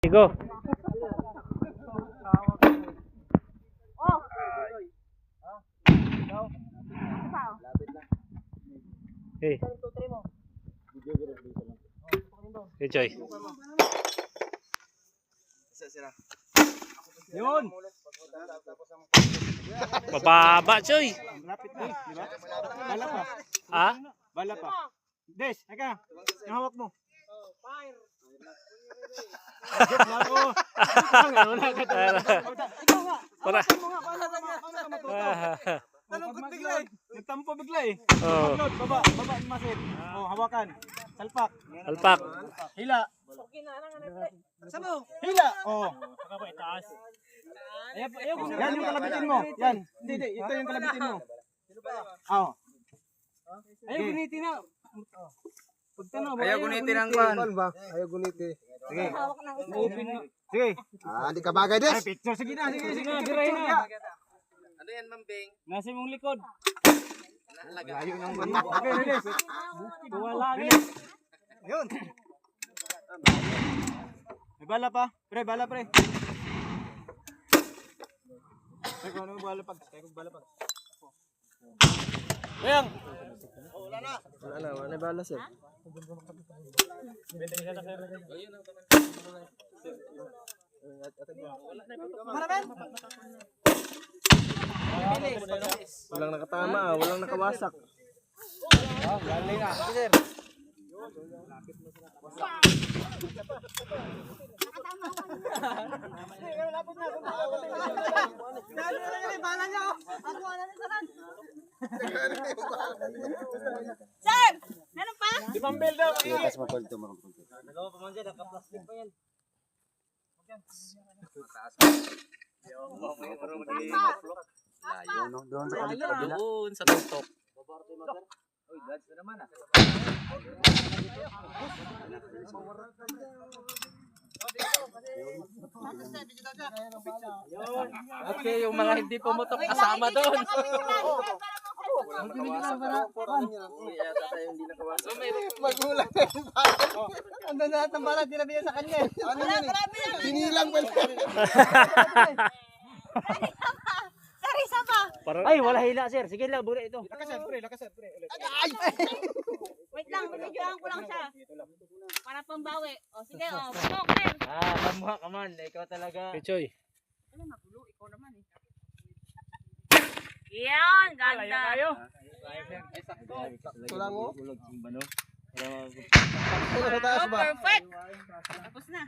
Go. Hey. Hey, Choy. Yun. Bababa, Choy. Lapit na, di ba? Bala pa. Ah? Bala pa. Des, eka. Yung hawak mo. Joke lang ako. Wala ka talaga. Ikaw nga. Para. Hawakan mo nga. Paano ka matutaw? Nalungkot bigla eh. Nagtampo bigla eh. Oh. Upload, baba. Baba yung masin. Oh, hawakan. Salpak. Alpak. Hila. Hila. Oh. Yan yung kalabitin mo. Yan. Hindi. Ito yung kalabitin mo. Oh. Ayaw gunitin na. Ayaw gunitin ang kwan. Ayaw guniti. Sige. Sige. Hindi ka bagay, Des. Ay, picture. Sige na. Sige na. Diray na. Ano yan, Mambing? Nasa mong likod. Layo ng Okay, Des. Wala rin. Ayun. May bala pa. Pre, bala pre. Ay, kung ano yung bala pag. Kaya kung bala pag. Ayang. Wala na bala, sir. Walang nakatama, walang nakawasak. Sir! Meron pa? Di Mambel daw. Kas mapalito, makapalito. Nagawa pa man dyan, nakaplastic pa yan. Layo, no? Doon sa kabila. Doon sa tuktok. Okay, yung mga hindi pumutok kasama doon. Magulang na yung bala. Ando na lahat ng bala, dinabihan sa kanya. Ano yan eh? Sinilang pala. Sir, isa pa! Ay, wala hila sir. Sige lang, bura ito. Lakasan, pre. Ay! Wait lang, binidyohan ko lang siya. Para pambawi. O sige, o. Putok, sir! Mamuha ka man. Ikaw talaga. Hey, Choy. Ano, magulo? Ikaw naman eh. Yan, ganda. Ito lang, oh. Oh, perfect! Tapos na.